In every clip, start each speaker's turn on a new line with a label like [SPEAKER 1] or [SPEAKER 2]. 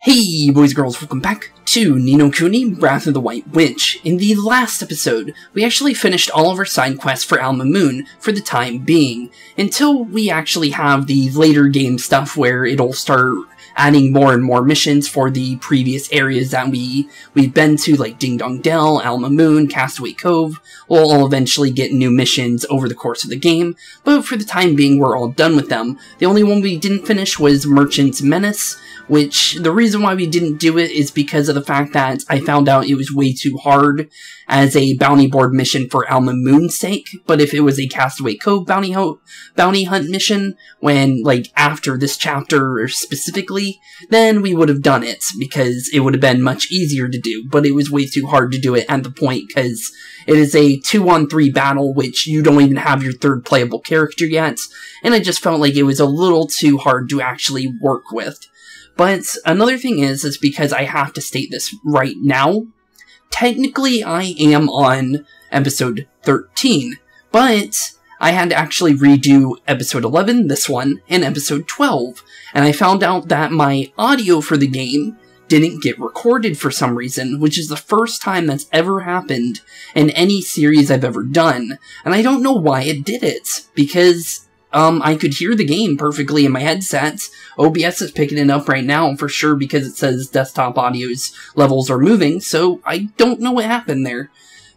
[SPEAKER 1] Hey boys and girls, welcome back to Ni no Kuni, Wrath of the White Witch. In the last episode, we actually finished all of our side quests for Al-Khemi for the time being, until we actually have the later game stuff where it'll start adding more and more missions for the previous areas that we've been to, like Ding Dong Dell, Al-Khemi, Castaway Cove. We'll all eventually get new missions over the course of the game, but for the time being we're all done with them. The only one we didn't finish was Merchant's Menace, which the reason why we didn't do it is because of the fact that I found out it was way too hard as a bounty board mission for Al-Khemi's sake. But if it was a Castaway Cove bounty hunt mission, when, like, after this chapter specifically, then we would have done it, because it would have been much easier to do. But it was way too hard to do it at the point, because it is a 2-on-3 battle, which you don't even have your third playable character yet, and I just felt like it was a little too hard to actually work with. But another thing is because I have to state this right now, technically I am on episode 13, but I had to actually redo episode 11, this one, and episode 12, and I found out that my audio for the game didn't get recorded for some reason, which is the first time that's ever happened in any series I've ever done, and I don't know why it did it, because I could hear the game perfectly in my headsets. OBS is picking it up right now for sure because it says desktop audio's levels are moving, so I don't know what happened there.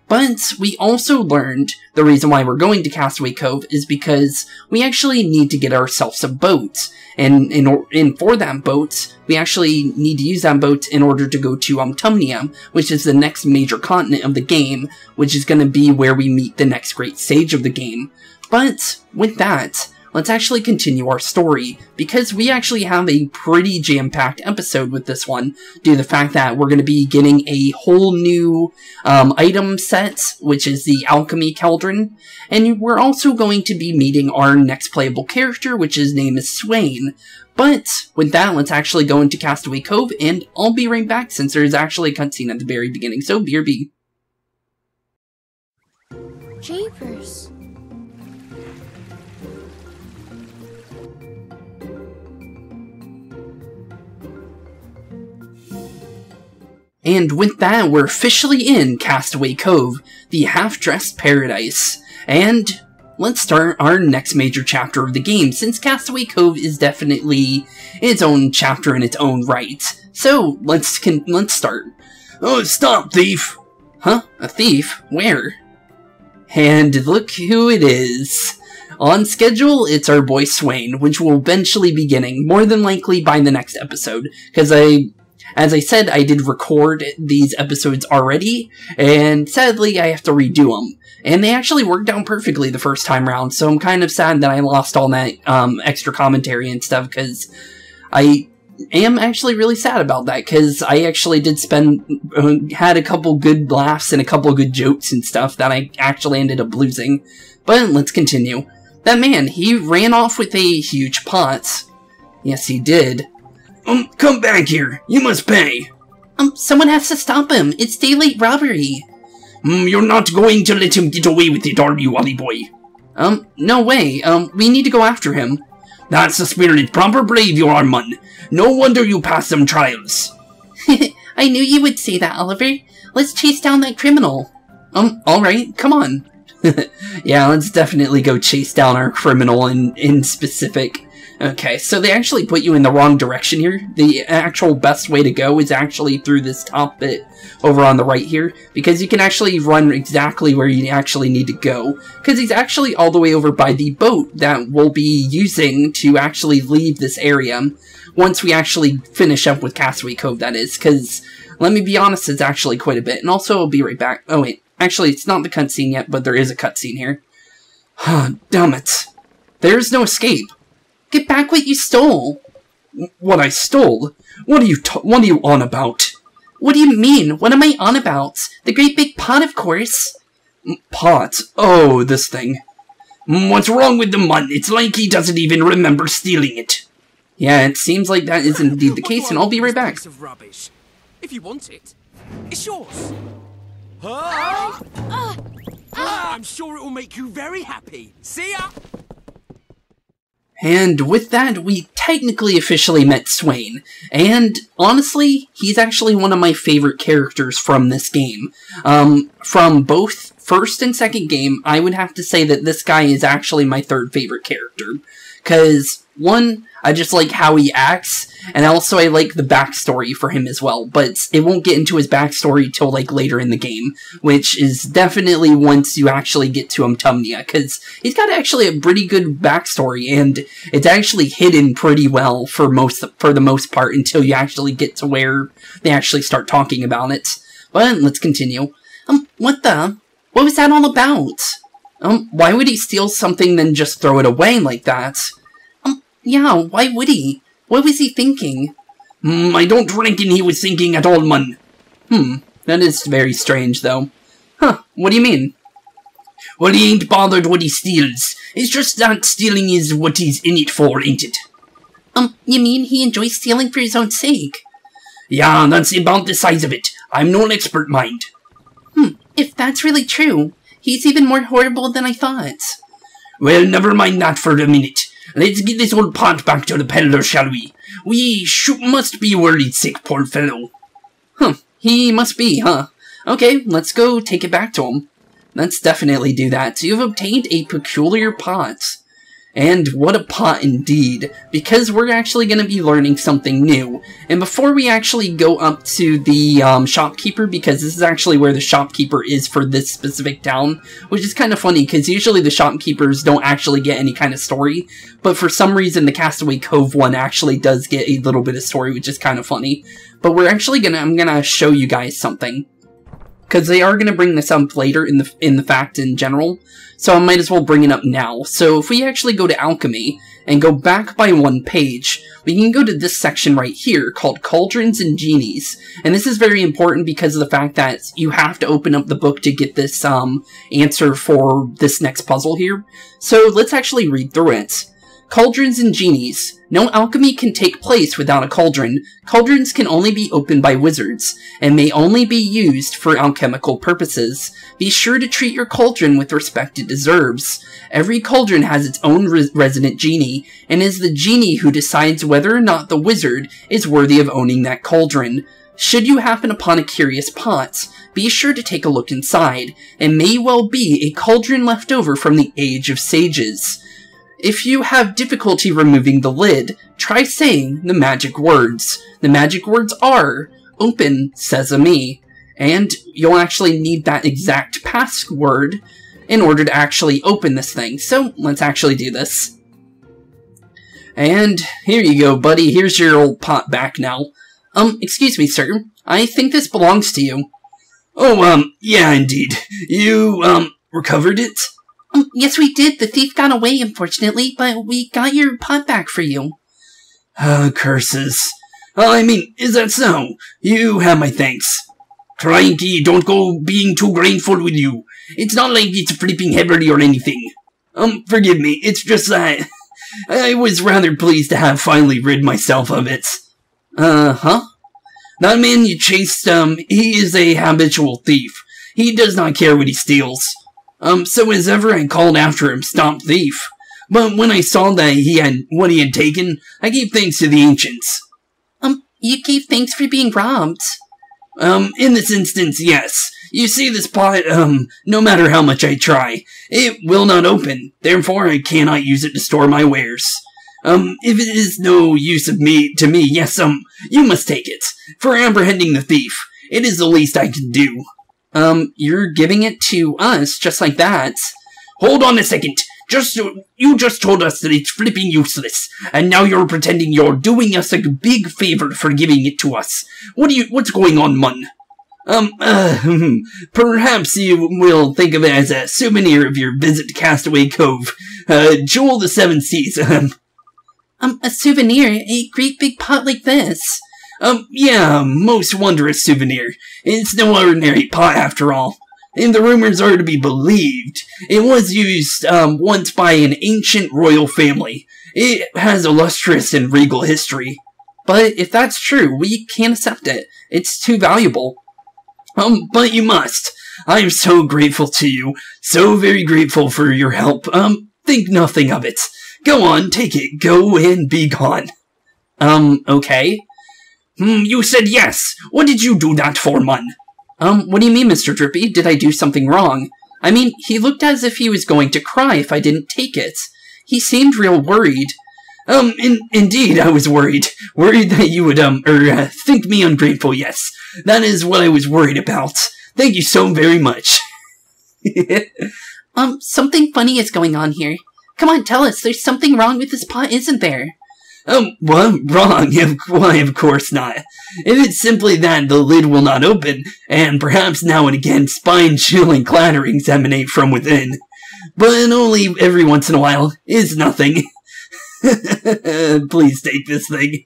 [SPEAKER 1] But we also learned the reason why we're going to Castaway Cove is because we actually need to get ourselves a boat. And for that boat, we actually need to use that boat in order to go to Tumnia, which is the next major continent of the game, which is going to be where we meet the next great sage of the game. But with that, let's actually continue our story, because we actually have a pretty jam-packed episode with this one, due to the fact that we're going to be getting a whole new item set, which is the Alchemy Cauldron, and we're also going to be meeting our next playable character, which his name is Swain. But with that, let's actually go into Castaway Cove, and I'll be right back since there's actually a cutscene at the very beginning, so BRB.
[SPEAKER 2] Jeepers.
[SPEAKER 1] And with that, we're officially in Castaway Cove, the half-dressed paradise. And let's start our next major chapter of the game, since Castaway Cove is definitely its own chapter in its own right. So, let's start. Oh, stop, thief! Huh? A thief? Where? And look who it is. On schedule, it's our boy Swain, which will eventually be getting, more than likely by the next episode, because as I said, I did record these episodes already, and sadly I have to redo them. And they actually worked out perfectly the first time around, so I'm kind of sad that I lost all that extra commentary and stuff, because I am actually really sad about that, because I actually did had a couple good laughs and a couple good jokes and stuff that I actually ended up losing. But let's continue. That man, he ran off with a huge pot. Yes, he did.
[SPEAKER 3] Come back here. You must pay.
[SPEAKER 1] Someone has to stop him. It's daylight robbery.
[SPEAKER 3] You're not going to let him get away with it, are you, Wally boy?
[SPEAKER 1] No way. We need to go after him.
[SPEAKER 3] That's the spirited, proper brave you are, mun. No wonder you passed them trials.
[SPEAKER 1] I knew you would say that, Oliver. Let's chase down that criminal. Alright, come on. Yeah, let's definitely go chase down our criminal in specific. Okay, so they actually put you in the wrong direction here. The actual best way to go is actually through this top bit over on the right here, because you can actually run exactly where you actually need to go, because he's actually all the way over by the boat that we'll be using to actually leave this area, once we actually finish up with Castaway Cove, that is, because, let me be honest, it's actually quite a bit, and also I'll be right back. Oh wait, actually it's not the cutscene yet, but there is a cutscene here. Damn it. There's no escape. Get back what you stole!
[SPEAKER 3] What I stole? What are you on about?
[SPEAKER 1] What do you mean? What am I on about? The great big pot, of course!
[SPEAKER 3] Pot? Oh, this thing. What's wrong with the mun? It's like he doesn't even remember stealing it.
[SPEAKER 1] Yeah, it seems like that is indeed the case, and I'll be right back.
[SPEAKER 4] Of rubbish. If you want it, it's yours. I'm sure it will make you very happy. See ya!
[SPEAKER 1] And with that, we technically officially met Swain. And honestly, he's actually one of my favorite characters from this game. From both first and second game, I would have to say that this guy is actually my third favorite character. Because, one, I just like how he acts, and also I like the backstory for him as well, but it won't get into his backstory till like later in the game, which is definitely once you actually get to Autumnia, because he's got actually a pretty good backstory, and it's actually hidden pretty well for the most part until you actually get to where they actually start talking about it. But let's continue. What was that all about? Why would he steal something then just throw it away like that? Yeah, why would he? What was he thinking?
[SPEAKER 3] I don't reckon he was thinking at all, man.
[SPEAKER 1] That is very strange, though. Huh, what do you mean?
[SPEAKER 3] Well, he ain't bothered what he steals. It's just that stealing is what he's in it for, ain't it?
[SPEAKER 1] You mean he enjoys stealing for his own sake?
[SPEAKER 3] Yeah, that's about the size of it. I'm no expert, mind.
[SPEAKER 1] If that's really true, he's even more horrible than I thought.
[SPEAKER 3] Well, never mind that for a minute. Let's get this old pot back to the peddler, shall we? We must be worried sick, poor fellow.
[SPEAKER 1] He must be, huh? Okay, let's go take it back to him. Let's definitely do that. You've obtained a peculiar pot. And what a pot indeed, because we're actually going to be learning something new. And before we actually go up to the shopkeeper, because this is actually where the shopkeeper is for this specific town, which is kind of funny, because usually the shopkeepers don't actually get any kind of story, but for some reason the Castaway Cove one actually does get a little bit of story, which is kind of funny. But we're actually I'm gonna show you guys something, because they are going to bring this up later in the fact in general, so I might as well bring it up now. So if we actually go to Alchemy, and go back by one page, we can go to this section right here, called Cauldrons and Genies. And this is very important because of the fact that you have to open up the book to get this answer for this next puzzle here. So let's actually read through it. Cauldrons and Genies. No alchemy can take place without a cauldron. Cauldrons can only be opened by wizards, and may only be used for alchemical purposes. Be sure to treat your cauldron with respect it deserves. Every cauldron has its own resident genie, and is the genie who decides whether or not the wizard is worthy of owning that cauldron. Should you happen upon a curious pot, be sure to take a look inside. It may well be a cauldron left over from the Age of Sages. If you have difficulty removing the lid, try saying the magic words. The magic words are, "Open Sesame," and you'll actually need that exact password in order to actually open this thing. So, let's actually do this. And here you go, buddy. Here's your old pot back now. Excuse me, sir. I think this belongs to you.
[SPEAKER 3] Oh, yeah, indeed. You, recovered it?
[SPEAKER 1] Yes, we did. The thief got away, unfortunately, but we got your pot back for you.
[SPEAKER 3] Curses. I mean, is that so? You have my thanks. Crikey, don't go being too grateful with you. It's not like it's flipping heavily or anything. Forgive me, it's just that I was rather pleased to have finally rid myself of it. That man you chased, he is a habitual thief. He does not care what he steals. So as ever I called after him, "Stop thief." But when I saw that he had what he had taken, I gave thanks to the ancients.
[SPEAKER 1] You gave thanks for being robbed.
[SPEAKER 3] In this instance, yes. You see this pot, no matter how much I try, it will not open. Therefore, I cannot use it to store my wares. If it is no use to me, yes, you must take it. For apprehending the thief, it is the least I can do.
[SPEAKER 1] You're giving it to us, just like that.
[SPEAKER 3] Hold on a second. You just told us that it's flipping useless, and now you're pretending you're doing us a big favor for giving it to us. What's going on, mun? Perhaps you will think of it as a souvenir of your visit to Castaway Cove. Jewel the Seven Seas,
[SPEAKER 1] A souvenir? A great big pot like this?
[SPEAKER 3] Yeah, most wondrous souvenir. It's no ordinary pot after all. And the rumors are to be believed. It was used, once by an ancient royal family. It has illustrious and regal history.
[SPEAKER 1] But if that's true, we can't accept it. It's too valuable.
[SPEAKER 3] But you must. I am so grateful to you. So very grateful for your help. Think nothing of it. Go on, take it. Go and be gone.
[SPEAKER 1] Okay.
[SPEAKER 3] You said yes. What did you do that for, man?
[SPEAKER 1] What do you mean, Mr. Drippy? Did I do something wrong? I mean, he looked as if he was going to cry if I didn't take it. He seemed real worried.
[SPEAKER 3] Indeed, I was worried. Worried that you would, think me ungrateful, yes. That is what I was worried about. Thank you so very much.
[SPEAKER 1] Something funny is going on here. Come on, tell us, there's something wrong with this pot, isn't there?
[SPEAKER 3] What? Wrong? Why, of course not. If it's simply that the lid will not open, and perhaps now and again spine-chilling clatterings emanate from within. But only every once in a while is nothing. Please take this thing.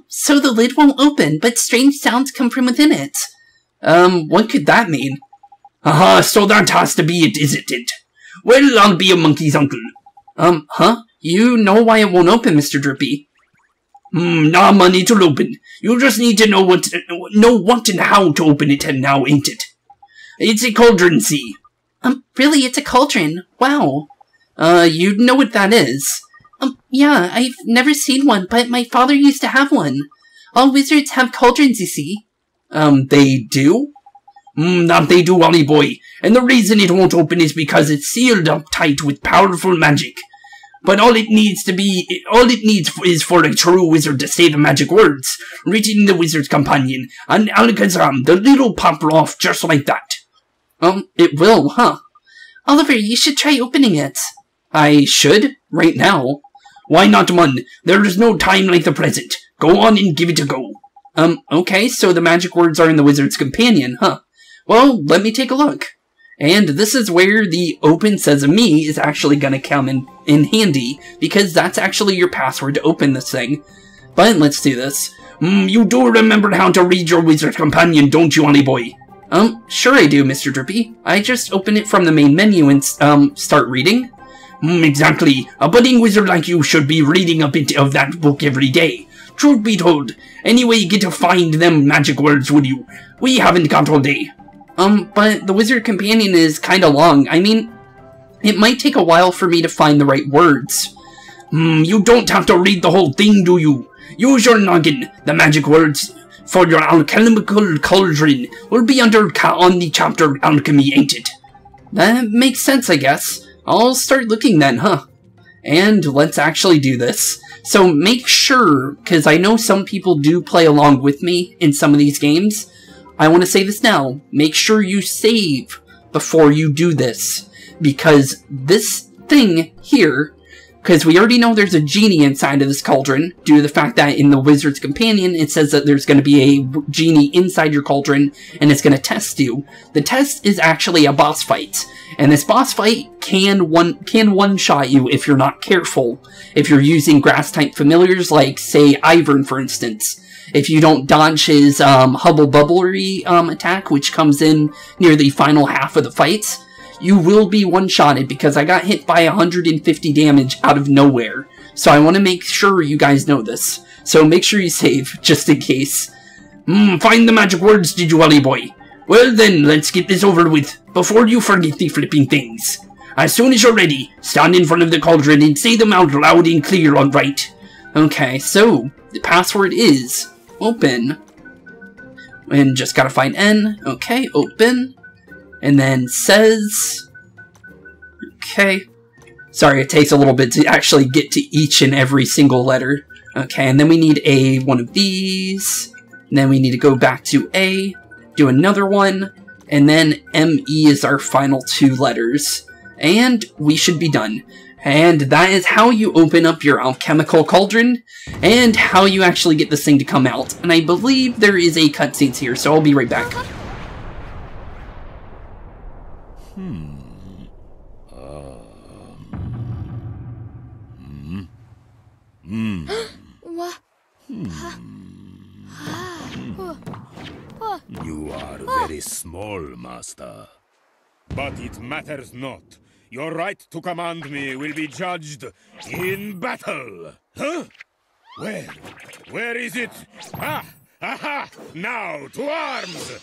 [SPEAKER 1] So the lid won't open, but strange sounds come from within it. What could that mean?
[SPEAKER 3] Aha, so that has to be it, isn't it? Well, I'll be a monkey's uncle.
[SPEAKER 1] Huh? You know why it won't open, Mr. Drippy.
[SPEAKER 3] Nah, man, it'll open. You just need to know what and how to open it, and now ain't it? It's a cauldron, see?
[SPEAKER 1] Really, it's a cauldron. Wow. You know what that is? Yeah, I've never seen one, but my father used to have one. All wizards have cauldrons, you see.
[SPEAKER 3] They do? That they do, Ollie boy. And the reason it won't open is because it's sealed up tight with powerful magic. But all it needs is for a true wizard to say the magic words, written in the Wizard's Companion, and Alchemical, the little pop off just like that.
[SPEAKER 1] It will, huh? Oliver, you should try opening it. I should? Right now?
[SPEAKER 3] Why not, man? There is no time like the present. Go on and give it a go.
[SPEAKER 1] Okay, so the magic words are in the Wizard's Companion, huh? Well, let me take a look. And this is where the Open Sesame is actually gonna come in handy, because that's actually your password to open this thing. But let's do this.
[SPEAKER 3] You do remember how to read your Wizard's Companion, don't you, Ollie boy?
[SPEAKER 1] Sure I do, Mr. Drippy. I just open it from the main menu and, start reading.
[SPEAKER 3] Exactly. A budding wizard like you should be reading a bit of that book every day. Truth be told, anyway you get to find them magic words, would you? We haven't got all day.
[SPEAKER 1] But the Wizard Companion is kinda long. I mean, it might take a while for me to find the right words.
[SPEAKER 3] You don't have to read the whole thing, do you? Use your noggin. The magic words for your alchemical cauldron will be on the chapter Alchemy, ain't it?
[SPEAKER 1] That makes sense, I guess. I'll start looking then, huh? And let's actually do this. So make sure, because I know some people do play along with me in some of these games. I want to say this now. Make sure you save before you do this. Because this thing here, because we already know there's a genie inside of this cauldron, due to the fact that in the Wizard's Companion it says that there's going to be a genie inside your cauldron and it's going to test you. The test is actually a boss fight. And this boss fight can one-shot you if you're not careful. If you're using grass-type familiars like, say, Ivern, for instance. If you don't dodge his Hubble-Bubblery attack, which comes in near the final half of the fight, you will be one-shotted because I got hit by 150 damage out of nowhere. So I want to make sure you guys know this. So make sure you save, just in case.
[SPEAKER 3] Find the magic words, did you, Ollie boy? Well then, let's get this over with, before you forget the flipping things. As soon as you're ready, stand in front of the cauldron and say them out loud and clear, alright?
[SPEAKER 1] Okay, so, the password is open. And just gotta find N. Okay, open. And then says... Okay. Sorry, it takes a little bit to actually get to each and every single letter. Okay, and then we need one of these. And then we need to go back to A. Do another one, and then ME is our final 2 letters. And we should be done. And that is how you open up your alchemical cauldron, and how you actually get this thing to come out. And I believe there is a cutscene here, so I'll be right back.
[SPEAKER 5] You are very small, Master. But it matters not. Your right to command me will be judged in battle. Huh? Where? Where is it? Ah! Aha! Now, to arms!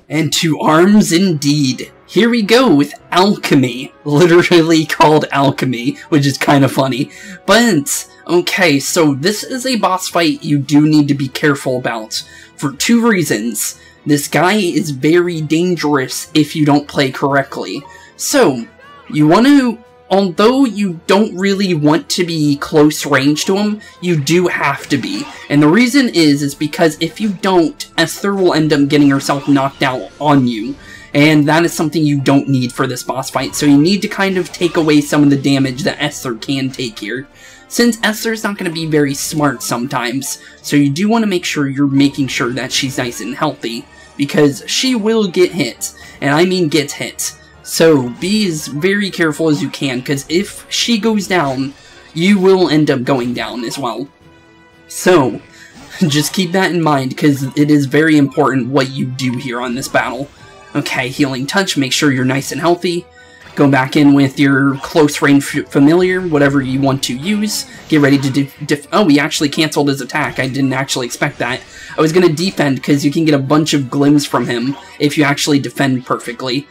[SPEAKER 1] And to arms indeed. Here we go with Alchemy, literally called Alchemy, which is kind of funny. But, okay, so this is a boss fight you do need to be careful about, for 2 reasons. This guy is very dangerous if you don't play correctly. So, you want to, although you don't really want to be close range to him, you do have to be. And the reason is because if you don't, Esther will end up getting herself knocked out on you. And that is something you don't need for this boss fight, so you need to kind of take away some of the damage that Esther can take here. Since Esther's not going to be very smart sometimes, so you do want to make sure you're making sure that she's nice and healthy, because she will get hit, and I mean get hit. So be as very careful as you can, because if she goes down, you will end up going down as well. So, just keep that in mind, because it is very important what you do here on this battle. Okay, Healing Touch, make sure you're nice and healthy. Go back in with your close range familiar, whatever you want to use. Get ready to oh, he actually canceled his attack. I didn't actually expect that. I was going to defend because you can get a bunch of glims from him if you actually defend perfectly.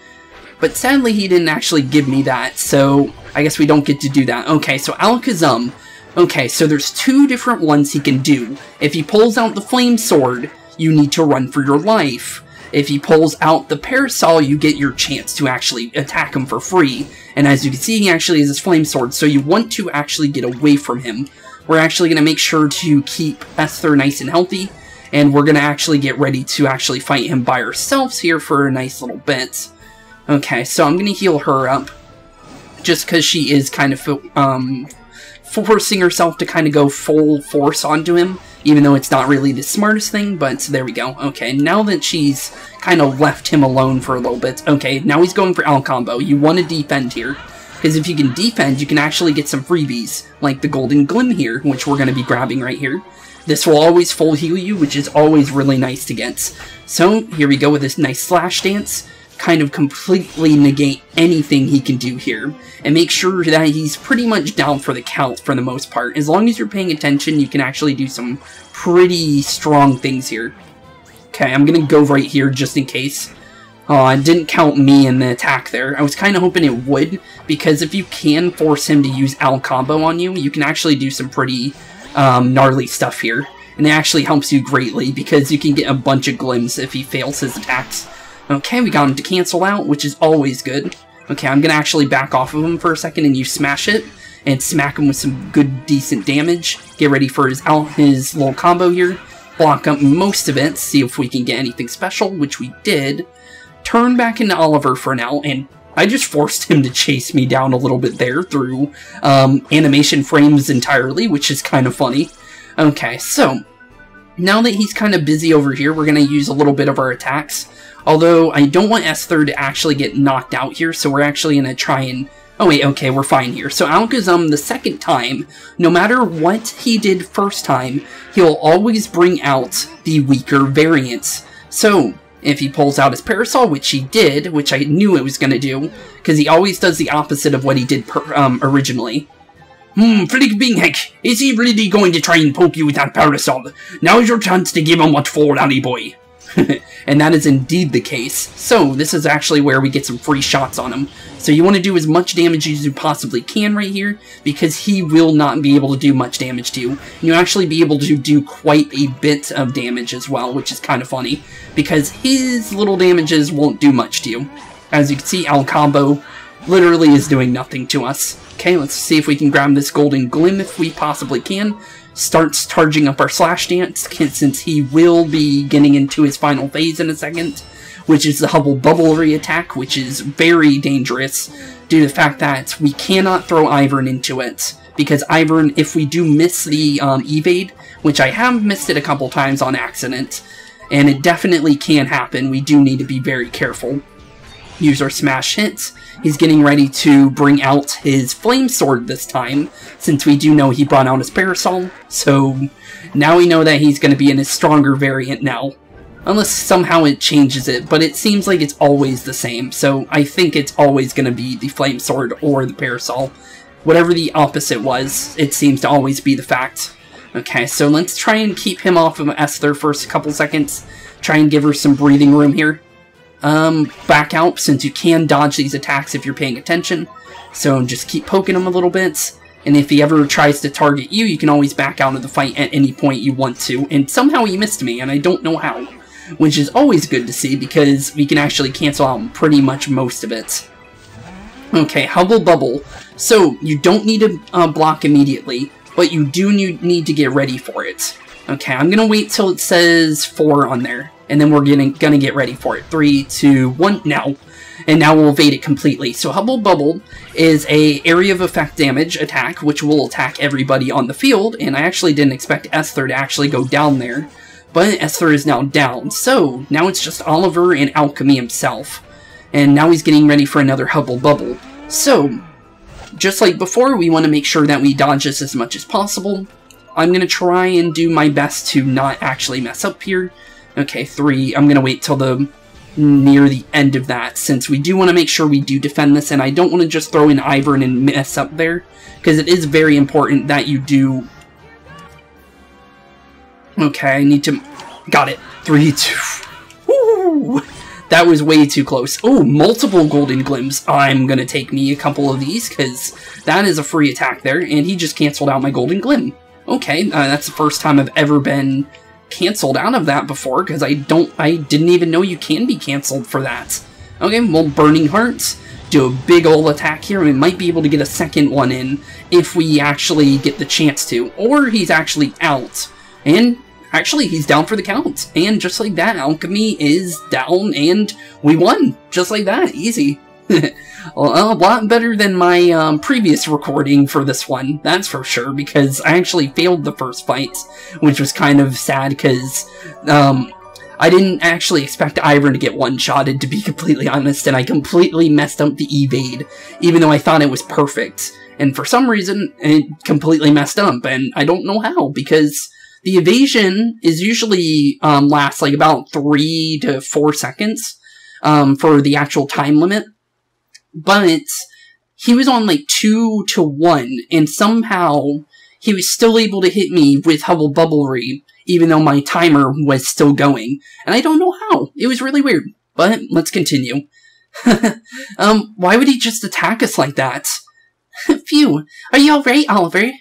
[SPEAKER 1] But sadly, he didn't actually give me that, so I guess we don't get to do that. Okay, so Alchemical. Okay, so there's 2 different ones he can do. If he pulls out the Flame Sword, you need to run for your life. If he pulls out the Parasol, you get your chance to actually attack him for free. And as you can see, he actually has his Flame Sword, so you want to actually get away from him. We're actually going to make sure to keep Esther nice and healthy, and we're going to actually get ready to actually fight him by ourselves here for a nice little bit. Okay, so I'm going to heal her up, just because she is kind of forcing herself to kind of go full force onto him, even though it's not really the smartest thing, but there we go. Okay, now that she's kind of left him alone for a little bit, okay, now he's going for Al-Combo. You want to defend here, because if you can defend, you can actually get some freebies, like the Golden Glim here, which we're going to be grabbing right here. This will always full heal you, which is always really nice to get. So, here we go with this nice Slash Dance. Kind of completely negate anything he can do here, and make sure that he's pretty much down for the count for the most part. As long as you're paying attention, you can actually do some pretty strong things here. Okay, I'm gonna go right here just in case. It didn't count me in the attack there. I was kind of hoping it would, because if you can force him to use Al-Combo on you, you can actually do some pretty gnarly stuff here. And it actually helps you greatly, because you can get a bunch of glims if he fails his attacks. Okay, we got him to cancel out, which is always good. Okay, I'm gonna actually back off of him for a second and use Smash It, and smack him with some good, decent damage. Get ready for his little combo here. Block up most of it, see if we can get anything special, which we did. Turn back into Oliver for now, and I just forced him to chase me down a little bit there through animation frames entirely, which is kind of funny. Okay, so now that he's kind of busy over here, we're going to use a little bit of our attacks. Although, I don't want S3 to actually get knocked out here, so we're actually going to try and... Oh wait, okay, we're fine here. So Alchemical, the second time, no matter what he did first time, he'll always bring out the weaker variants. So, if he pulls out his Parasol, which he did, which I knew it was going to do, because he always does the opposite of what he did originally.
[SPEAKER 3] Flipping heck, is he really going to try and poke you with that Parasol? Now's your chance to give him what for, Danny boy.
[SPEAKER 1] And that is indeed the case. So, this is actually where we get some free shots on him. So you want to do as much damage as you possibly can right here, because he will not be able to do much damage to you. And you'll actually be able to do quite a bit of damage as well, which is kind of funny, because his little damages won't do much to you. As you can see, Al-Combo literally is doing nothing to us. Okay, let's see if we can grab this Golden Glim if we possibly can. Starts charging up our Slash Dance, since he will be getting into his final phase in a second, which is the Hubble Bubblery attack, which is very dangerous due to the fact that we cannot throw Ivern into it, because Ivern, if we do miss the evade, which I have missed it a couple times on accident, and it definitely can happen, we do need to be very careful. Use our Smash Hits. He's getting ready to bring out his Flame Sword this time, since we do know he brought out his Parasol, so now we know that he's going to be in his stronger variant now. Unless somehow it changes it, but it seems like it's always the same, so I think it's always going to be the Flame Sword or the Parasol. Whatever the opposite was, it seems to always be the fact. Okay, so let's try and keep him off of Esther for a couple seconds. Try and give her some breathing room here. back out, since you can dodge these attacks if you're paying attention. So just keep poking him a little bit. And if he ever tries to target you, you can always back out of the fight at any point you want to. And somehow he missed me, and I don't know how. Which is always good to see, because we can actually cancel out pretty much most of it. Okay, Hubble Bubble. So, you don't need to block immediately, but you do need to get ready for it. Okay, I'm gonna wait till it says 4 on there, and then we're gonna get ready for it. 3, 2, 1, now. And now we'll evade it completely. So Hubble Bubble is a area of effect damage attack, which will attack everybody on the field, and I actually didn't expect Esther to actually go down there, but Esther is now down. So now it's just Oliver and Al-Khemi himself, and now he's getting ready for another Hubble Bubble. So, just like before, we want to make sure that we dodge this as much as possible. I'm going to try and do my best to not actually mess up here. Okay, 3. I'm going to wait till near the end of that, since we do want to make sure we do defend this, and I don't want to just throw in Ivern and mess up there, because it is very important that you do. Okay, I need to... Got it. 3, 2... Woo! That was way too close. Oh, multiple Golden Glims. I'm gonna take me a couple of these, because that is a free attack there, and he just canceled out my Golden Glim. Okay, that's the first time I've ever been canceled out of that before, because I didn't even know you can be canceled for that. Okay, well, Burning Hearts, do a big ol' attack here, and we might be able to get a second one in if we actually get the chance to, or he's actually out, and actually he's down for the count, and just like that, Alchemy is down, and we won, just like that, easy. Well, a lot better than my previous recording for this one, that's for sure, because I actually failed the first fight, which was kind of sad, because I didn't actually expect Ivern to get one-shotted, to be completely honest, and I completely messed up the evade, even though I thought it was perfect. And for some reason, it completely messed up, and I don't know how, because the evasion is usually lasts like about 3 to 4 seconds for the actual time limit. But he was on like 2 to 1, and somehow he was still able to hit me with Hubble Bubblery, even though my timer was still going. And I don't know how. It was really weird. But let's continue. Why would he just attack us like that? Phew. Are you alright, Oliver?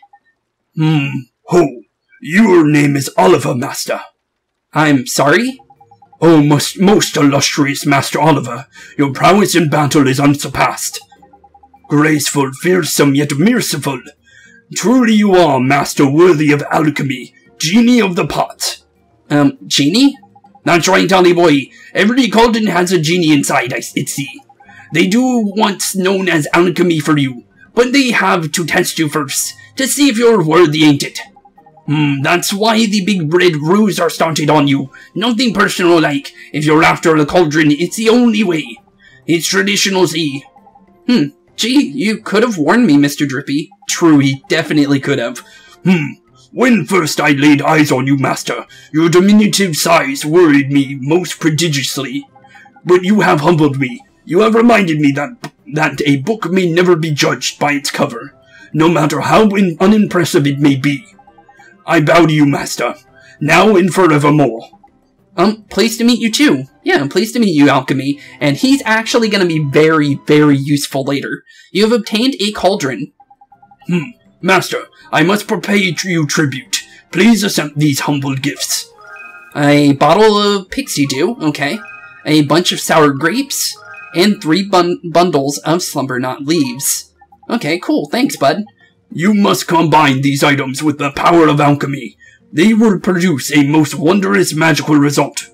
[SPEAKER 3] Ho. Your name is Oliver, Master.
[SPEAKER 1] I'm sorry?
[SPEAKER 3] Oh, most illustrious Master Oliver, your prowess in battle is unsurpassed. Graceful, fearsome, yet merciful. Truly you are, Master worthy of alchemy, genie of the pot.
[SPEAKER 1] Genie?
[SPEAKER 3] That's right, Ollie boy. Every cauldron has a genie inside, I see. They do what's known as alchemy for you, but they have to test you first, to see if you're worthy, ain't it? That's why the big red ruse are started on you. Nothing personal like. If you're after the cauldron, it's the only way. It's traditional, see.
[SPEAKER 1] Gee, you could have warned me, Mr. Drippy.
[SPEAKER 3] True, he definitely could have. When first I laid eyes on you, Master, your diminutive size worried me most prodigiously. But you have humbled me. You have reminded me that a book may never be judged by its cover, no matter how unimpressive it may be. I bow to you, Master, now and forevermore.
[SPEAKER 1] Pleased to meet you too. Yeah, I'm pleased to meet you, Alchemy, and he's actually going to be very, very useful later. You have obtained a cauldron.
[SPEAKER 3] Master, I must pay you tribute. Please accept these humble gifts.
[SPEAKER 1] A bottle of pixie dew, okay. A bunch of sour grapes, and 3 bundles of slumber knot leaves. Okay, cool, thanks, bud.
[SPEAKER 3] You must combine these items with the power of alchemy. They will produce a most wondrous magical result.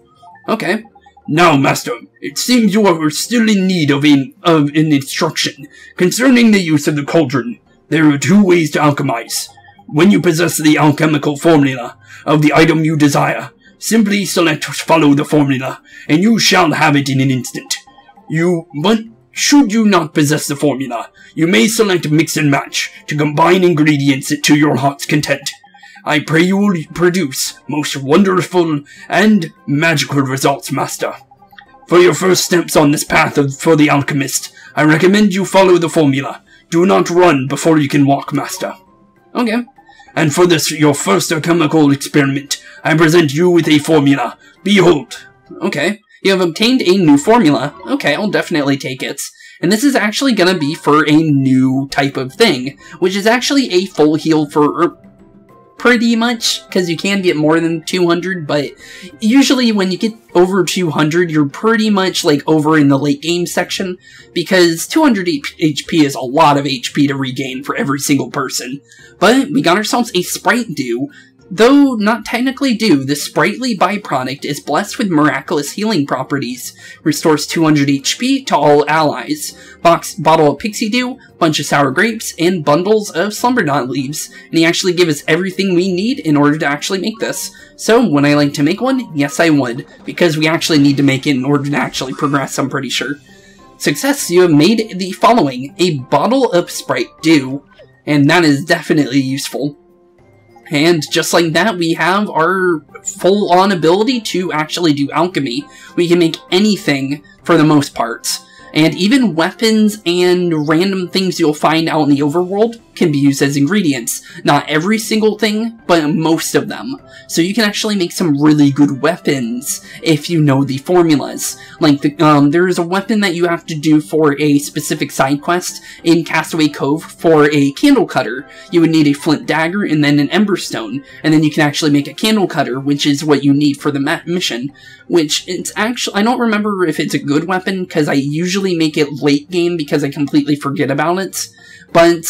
[SPEAKER 1] Okay.
[SPEAKER 3] Now, Master, it seems you are still in need of an instruction concerning the use of the cauldron. There are 2 ways to alchemize. When you possess the alchemical formula of the item you desire, simply select follow the formula, and you shall have it in an instant. But should you not possess the formula, you may select mix and match to combine ingredients to your heart's content. I pray you will produce most wonderful and magical results, Master. For your first steps on this path for the alchemist, I recommend you follow the formula. Do not run before you can walk, Master.
[SPEAKER 1] Okay.
[SPEAKER 3] And for this, your first alchemical experiment, I present you with a formula. Behold.
[SPEAKER 1] Okay. You have obtained a new formula. Okay, I'll definitely take it. And this is actually going to be for a new type of thing, which is actually a full heal for pretty much, because you can get more than 200, but usually when you get over 200, you're pretty much like over in the late game section, because 200 HP is a lot of HP to regain for every single person. But we got ourselves a Sprite Dew. Though not technically dew, the sprightly byproduct is blessed with miraculous healing properties. Restores 200 HP to all allies. Bottle of Pixie Dew, bunch of sour grapes, and bundles of slumber knot leaves. And he actually gave us everything we need in order to actually make this. So, would I like to make one? Yes, I would. Because we actually need to make it in order to actually progress, I'm pretty sure. Success, you have made the following. A bottle of Sprite Dew. And that is definitely useful. And just like that, we have our full-on ability to actually do alchemy. We can make anything for the most part. And even weapons and random things you'll find out in the overworld can be used as ingredients. Not every single thing, but most of them. So you can actually make some really good weapons if you know the formulas. Like, there is a weapon that you have to do for a specific side quest in Castaway Cove for a candle cutter. You would need a flint dagger and then an ember stone. And then you can actually make a candle cutter, which is what you need for the mission. Which, it's actually, I don't remember if it's a good weapon, because I usually make it late game because I completely forget about it. But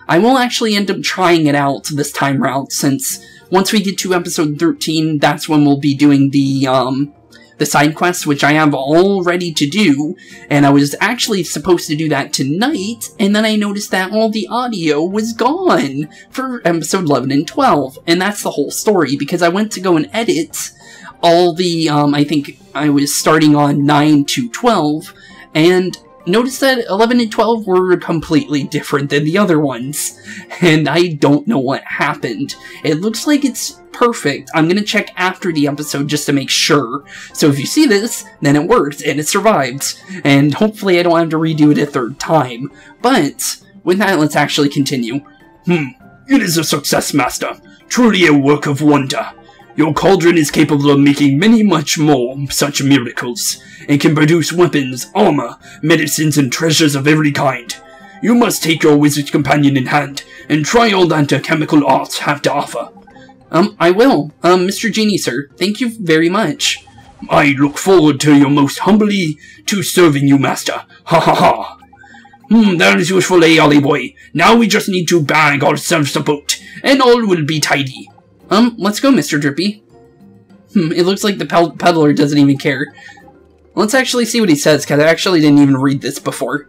[SPEAKER 1] I will actually end up trying it out this time round, since once we get to episode 13, that's when we'll be doing the side quests, which I have all ready to do, and I was actually supposed to do that tonight, and then I noticed that all the audio was gone for episode 11 and 12, and that's the whole story, because I went to go and edit all the, I think I was starting on 9 to 12, and notice that 11 and 12 were completely different than the other ones, and I don't know what happened. It looks like it's perfect. I'm gonna check after the episode just to make sure. So if you see this, then it worked, and it survived, and hopefully I don't have to redo it a third time. But with that, let's actually continue.
[SPEAKER 3] It is a success, Master. Truly a work of wonder. Your cauldron is capable of making much more such miracles, and can produce weapons, armor, medicines, and treasures of every kind. You must take your wizard companion in hand, and try all that alchemical arts have to offer.
[SPEAKER 1] I will. Mr. Genie, sir. Thank you very much.
[SPEAKER 3] I look forward to your most humbly to serving you, Master. Ha ha ha. That is useful, Ollie boy. Now we just need to bag ourselves a boat, and all will be tidy.
[SPEAKER 1] Let's go, Mr. Drippy. It looks like the peddler doesn't even care. Let's actually see what he says, because I actually didn't even read this before.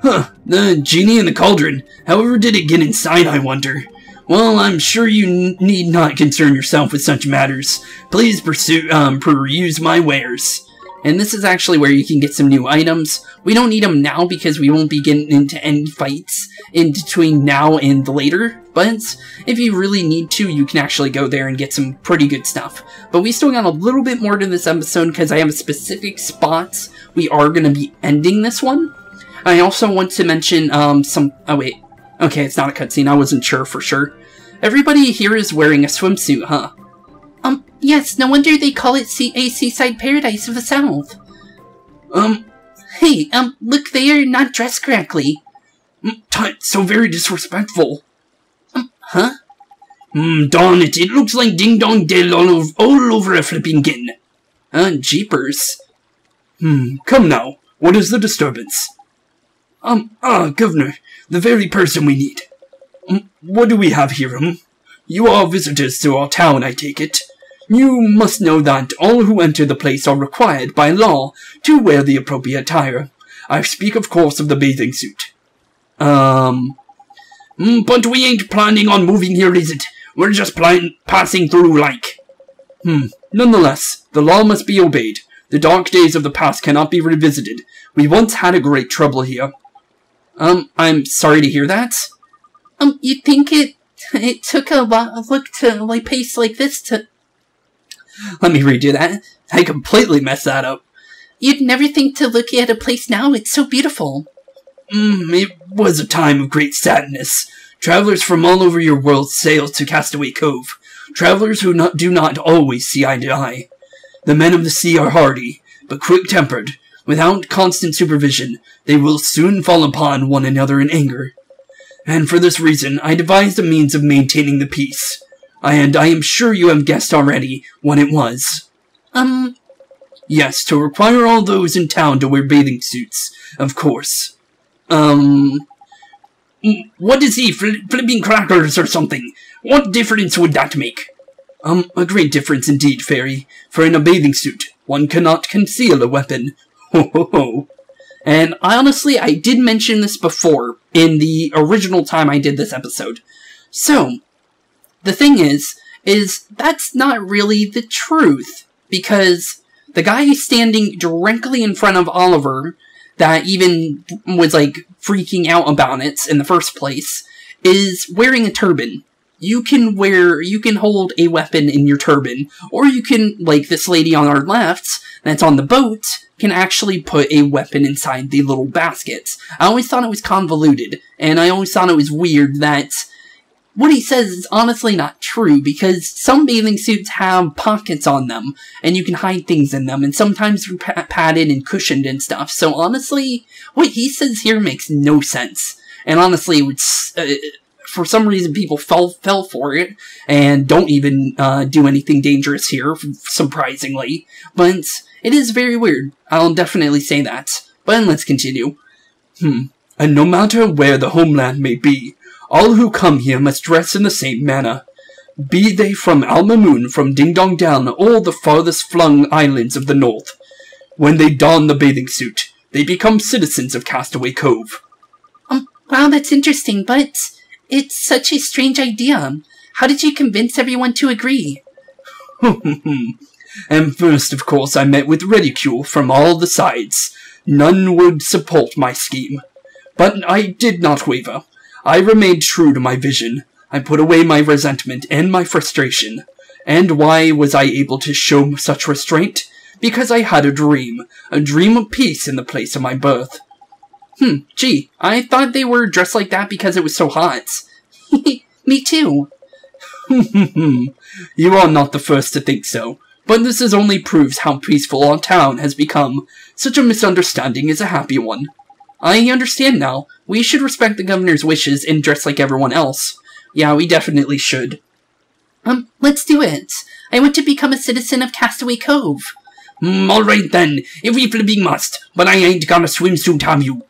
[SPEAKER 3] The genie in the cauldron. However did it get inside, I wonder? Well, I'm sure you need not concern yourself with such matters. Please peruse my wares.
[SPEAKER 1] And this is actually where you can get some new items. We don't need them now because we won't be getting into any fights in between now and later. But if you really need to, you can actually go there and get some pretty good stuff. But we still got a little bit more to this episode because I have a specific spots we are going to be ending this one. I also want to mention some... Oh, wait. Okay, it's not a cutscene. I wasn't sure for sure. Everybody here is wearing a swimsuit, huh?
[SPEAKER 2] Yes, no wonder they call it a seaside paradise of the South.
[SPEAKER 1] Hey, look, they are not dressed correctly.
[SPEAKER 3] So very disrespectful.
[SPEAKER 1] Huh?
[SPEAKER 3] Darn it, it looks like Ding Dong Dell all over a flipping gin.
[SPEAKER 1] Jeepers.
[SPEAKER 3] Come now, what is the disturbance? Governor, the very person we need. What do we have here, You are visitors to our town, I take it. You must know that all who enter the place are required by law to wear the appropriate attire. I speak, of course, of the bathing suit. But we ain't planning on moving here, is it? We're just passing through, like. Nonetheless, the law must be obeyed. The dark days of the past cannot be revisited. We once had a great trouble here.
[SPEAKER 1] I'm sorry to hear that.
[SPEAKER 2] You'd think it took a look to, like, pace like this to...
[SPEAKER 1] Let me redo that. I completely messed that up.
[SPEAKER 2] You'd never think to look at a place now. It's so beautiful.
[SPEAKER 3] It was a time of great sadness. Travelers from all over your world sail to Castaway Cove. Travelers who do not always see eye to eye. The men of the sea are hardy. but quick-tempered. Without constant supervision, they will soon fall upon one another in anger. And for this reason, I devised a means of maintaining the peace. And I am sure you have guessed already what it was. Yes, to require all those in town to wear bathing suits, of course. What is he, flipping crackers or something? What difference would that make? A great difference indeed, Fairy. For in a bathing suit, one cannot conceal a weapon. Ho ho ho.
[SPEAKER 1] And honestly, I did mention this before, in the original time I did this episode. So, the thing is that's not really the truth. Because the guy standing directly in front of Oliver, that even was, like, freaking out about it in the first place, is wearing a turban. You can hold a weapon in your turban, or you can, like this lady on our left, that's on the boat, can actually put a weapon inside the little baskets. I always thought it was convoluted, and I always thought it was weird that what he says is honestly not true, because some bathing suits have pockets on them, and you can hide things in them, and sometimes they're padded and cushioned and stuff. So honestly, what he says here makes no sense. And honestly, it's, for some reason people fell for it, and don't even do anything dangerous here, surprisingly. But it is very weird. I'll definitely say that. But let's continue.
[SPEAKER 3] And no matter where the homeland may be, all who come here must dress in the same manner. Be they from Al-Mamoon, from Ding Dong Down, or the farthest flung islands of the north. When they don the bathing suit, they become citizens of Castaway Cove.
[SPEAKER 2] Wow, that's interesting, but it's such a strange idea. How did you convince everyone to agree?
[SPEAKER 3] And first, of course, I met with ridicule from all the sides. None would support my scheme. But I did not waver. I remained true to my vision. I put away my resentment and my frustration. And why was I able to show such restraint? Because I had a dream of peace in the place of my birth.
[SPEAKER 1] Gee, I thought they were dressed like that because it was so hot.
[SPEAKER 2] Me too.
[SPEAKER 3] You are not the first to think so, but this only proves how peaceful our town has become. Such a misunderstanding is a happy one.
[SPEAKER 1] I understand now. We should respect the governor's wishes and dress like everyone else. Yeah, we definitely should.
[SPEAKER 2] Let's do it. I want to become a citizen of Castaway Cove.
[SPEAKER 3] Alright then, if we flipping must, but I ain't got a swimsuit, have you?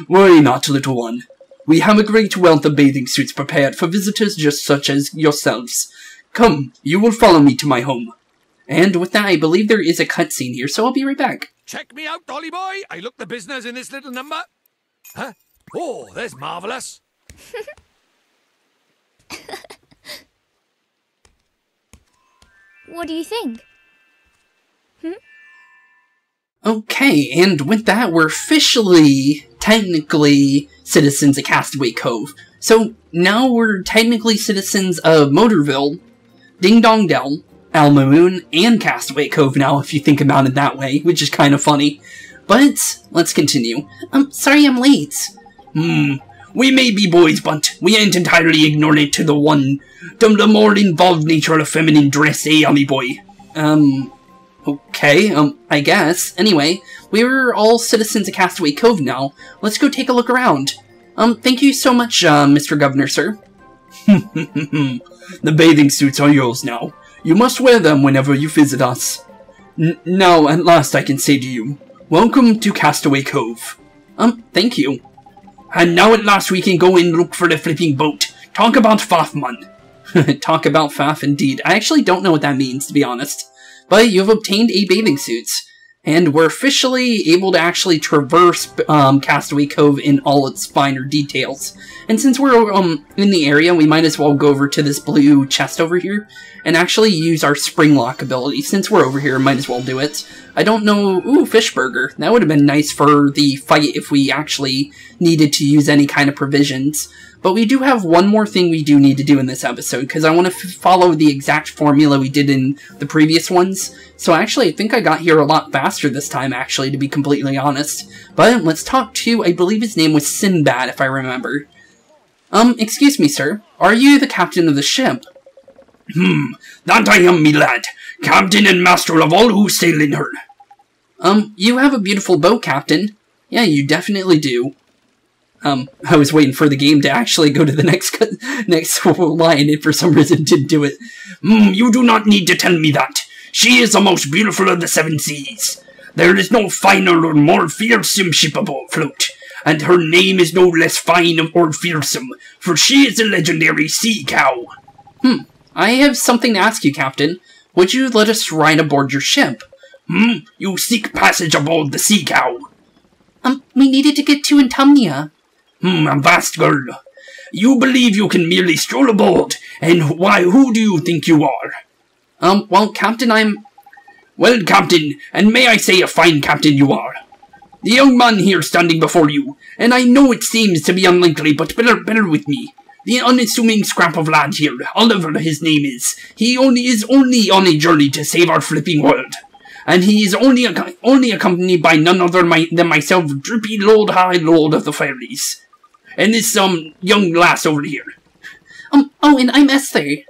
[SPEAKER 3] Worry not, little one. We have a great wealth of bathing suits prepared for visitors just such as yourselves. Come, you will follow me to my home.
[SPEAKER 1] And with that, I believe there is a cutscene here, so I'll be right back.
[SPEAKER 5] Check me out, Dolly boy. I look the business in this little number. Huh? Oh, that's marvelous.
[SPEAKER 6] What do you think?
[SPEAKER 1] Okay, and with that, we're officially, technically, citizens of Castaway Cove. So, now we're technically citizens of Motorville, Ding Dong Dell, Al-Mamoon, and Castaway Cove now, if you think about it that way, which is kind of funny. But, let's continue.
[SPEAKER 2] Sorry I'm late.
[SPEAKER 3] We may be boys, but we ain't entirely ignorant to the more involved nature of feminine dress, eh, Ollie boy?
[SPEAKER 1] Okay, I guess. Anyway, we're all citizens of Castaway Cove now. Let's go take a look around. Thank you so much, Mr. Governor, sir.
[SPEAKER 3] The bathing suits are yours now. You must wear them whenever you visit us. Now, at last I can say to you, welcome to Castaway Cove.
[SPEAKER 1] Thank you.
[SPEAKER 3] And now at last we can go and look for the flipping boat. Talk about faff, man.
[SPEAKER 1] Talk about faff, indeed. I actually don't know what that means, to be honest. But you've obtained a bathing suit. And we're officially able to actually traverse Castaway Cove in all its finer details. And since we're in the area, we might as well go over to this blue chest over here and actually use our spring lock ability. Since we're over here, might as well do it. I don't know... Ooh, fish burger. That would have been nice for the fight if we actually needed to use any kind of provisions. But we do have one more thing we do need to do in this episode, because I want to follow the exact formula we did in the previous ones. So actually, I think I got here a lot faster this time, actually, to be completely honest. But let's talk to, I believe his name was Sinbad, if I remember. Excuse me, sir. Are you the captain of the ship?
[SPEAKER 3] That I am, me lad, captain and master of all who sail in her.
[SPEAKER 1] You have a beautiful boat, Captain. Yeah, you definitely do. I was waiting for the game to actually go to the next line, and for some reason it didn't do it.
[SPEAKER 3] You do not need to tell me that. She is the most beautiful of the seven seas. There is no finer or more fearsome ship afloat, and her name is no less fine or fearsome, for she is a legendary sea cow.
[SPEAKER 1] I have something to ask you, Captain. Would you let us ride aboard your ship?
[SPEAKER 3] You seek passage aboard the sea cow.
[SPEAKER 2] We needed to get to Intumnia.
[SPEAKER 3] A vast girl. You believe you can merely stroll aboard, and who do you think you are?
[SPEAKER 1] Well, Captain,
[SPEAKER 3] Well, Captain, and may I say a fine captain you are. The young man here standing before you, and I know it seems to be unlikely, but better with me. The unassuming scrap of lad here, Oliver his name is, he is only on a journey to save our flipping world. And he is only accompanied by none other than myself, Drippy Lord High Lord of the Fairies. And this, young lass over here.
[SPEAKER 2] Oh, and I'm Esther.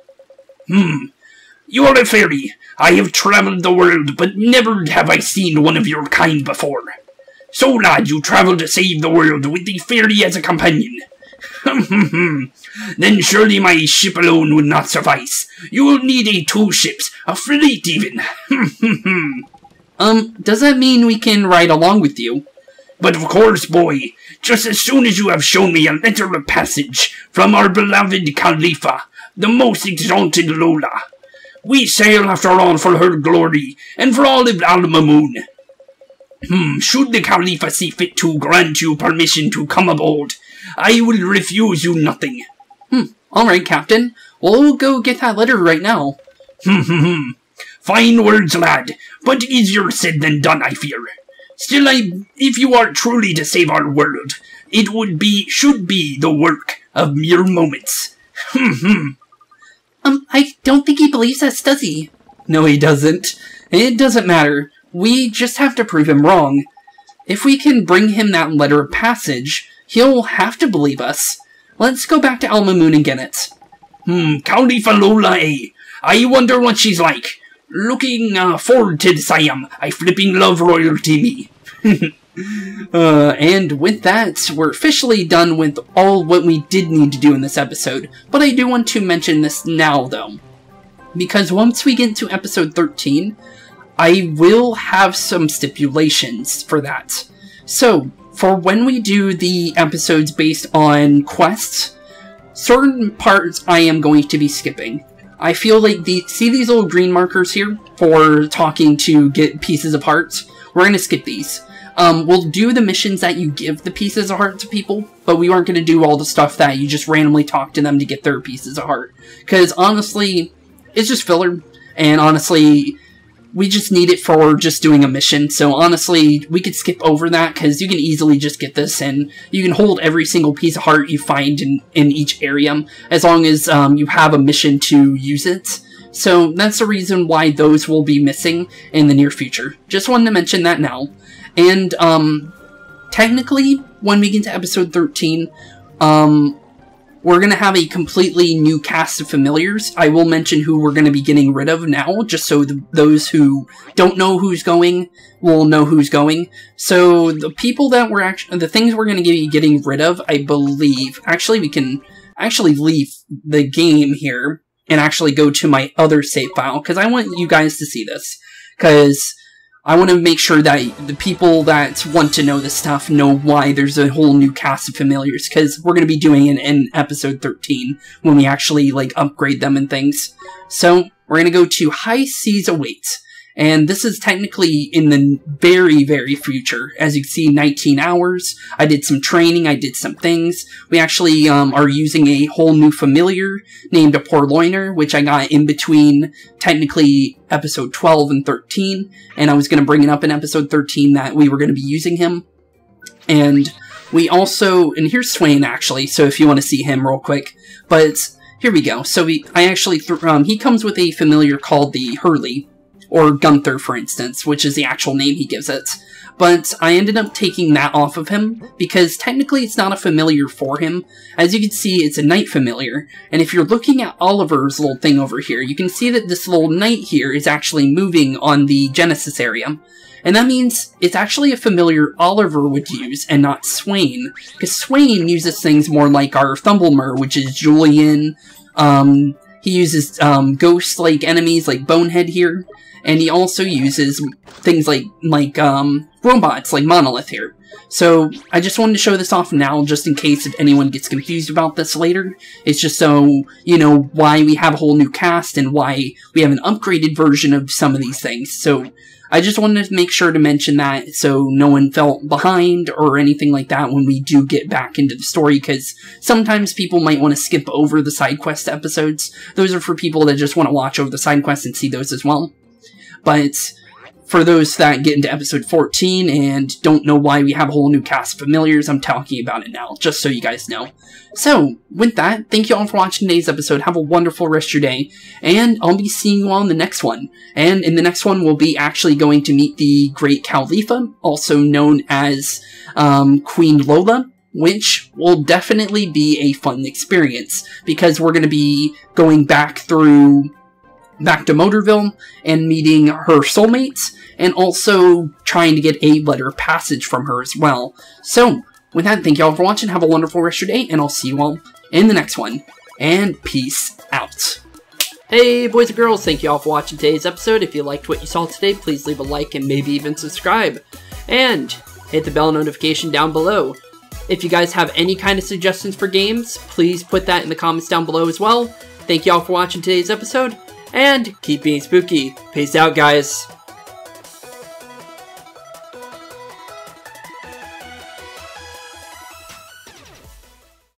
[SPEAKER 3] You are a fairy. I have travelled the world, but never have I seen one of your kind before. So, lad, you travel to save the world with the fairy as a companion. Then surely my ship alone would not suffice. You will need 2 ships, a fleet even.
[SPEAKER 1] Does that mean we can ride along with you?
[SPEAKER 3] But of course, boy, just as soon as you have shown me a letter of passage from our beloved Khalifa, the most exalted Lola. We sail after all for her glory, and for all of Al-Mamoon. Should the Khalifa see fit to grant you permission to come aboard, I will refuse you nothing.
[SPEAKER 1] Alright, Captain. We'll go get that letter right now.
[SPEAKER 3] Fine words, lad, but easier said than done, I fear. Still, if you are truly to save our world, it should be the work of mere moments.
[SPEAKER 2] I don't think he believes us, does he?
[SPEAKER 1] No, he doesn't. It doesn't matter. We just have to prove him wrong. If we can bring him that letter of passage, he'll have to believe us. Let's go back to Al-Mamoon and get it.
[SPEAKER 3] Khalifa Lola, eh? I wonder what she's like. Looking forward to this, I am. I flipping love royalty me.
[SPEAKER 1] And with that, we're officially done with all what we did need to do in this episode. But I do want to mention this now, though. Because once we get into episode 13, I will have some stipulations for that. So, for when we do the episodes based on quests, certain parts I am going to be skipping. I feel like see these little green markers here for talking to get pieces of hearts? We're going to skip these. We'll do the missions that you give the pieces of heart to people, but we aren't going to do all the stuff that you just randomly talk to them to get their pieces of heart. Because honestly, it's just filler, and honestly, we just need it for just doing a mission. So honestly, we could skip over that because you can easily just get this, and you can hold every single piece of heart you find in each area as long as you have a mission to use it. So that's the reason why those will be missing in the near future. Just wanted to mention that now. And technically, when we get to episode 13, we're going to have a completely new cast of familiars. I will mention who we're going to be getting rid of now, just so those who don't know who's going will know who's going. So the people that the things we're going to be getting rid of, I believe, actually we can actually leave the game here and actually go to my other save file, because I want you guys to see this, because I want to make sure that the people that want to know this stuff know why there's a whole new cast of familiars, because we're going to be doing it in episode 13 when we actually, like, upgrade them and things. So, we're going to go to High Seas Await, and this is technically in the very, very future. As you can see, 19 hours. I did some training, I did some things. We actually are using a whole new familiar named a Purloiner, which I got in between, technically, episode 12 and 13, and I was going to bring it up in episode 13 that we were going to be using him. And we also, and here's Swain actually, so if you want to see him real quick, but here we go. So he comes with a familiar called the Hurley, or Gunther, for instance, which is the actual name he gives it. but I ended up taking that off of him, because technically it's not a familiar for him. As you can see, it's a knight familiar, and if you're looking at Oliver's little thing over here, you can see that this little knight here is actually moving on the Genesis area. And that means it's actually a familiar Oliver would use, and not Swain. Because Swain uses things more like our Thumblemur, which is Julian. He uses ghost-like enemies like Bonehead here. And he also uses things like robots like Monolith here. So I just wanted to show this off now, just in case if anyone gets confused about this later. It's just so you know why we have a whole new cast and why we have an upgraded version of some of these things. So I just wanted to make sure to mention that so no one felt behind or anything like that when we do get back into the story, because sometimes people might want to skip over the side quest episodes. Those are for people that just want to watch over the side quests and see those as well. But for those that get into episode 14 and don't know why we have a whole new cast of familiars, I'm talking about it now, just so you guys know. So, with that, thank you all for watching today's episode. Have a wonderful rest of your day, and I'll be seeing you all in the next one. And in the next one, we'll be actually going to meet the Great Khalifa, also known as Queen Lola, which will definitely be a fun experience, because we're going to be going back to Motorville and meeting her soulmates, and also trying to get a letter of passage from her as well. So, with that, thank you all for watching, have a wonderful rest of your day, and I'll see you all in the next one, and peace out. Hey boys and girls, thank you all for watching today's episode. If you liked what you saw today, please leave a like and maybe even subscribe. And hit the bell notification down below. If you guys have any kind of suggestions for games, please put that in the comments down below as well. Thank you all for watching today's episode, and keep being spooky. Peace out, guys.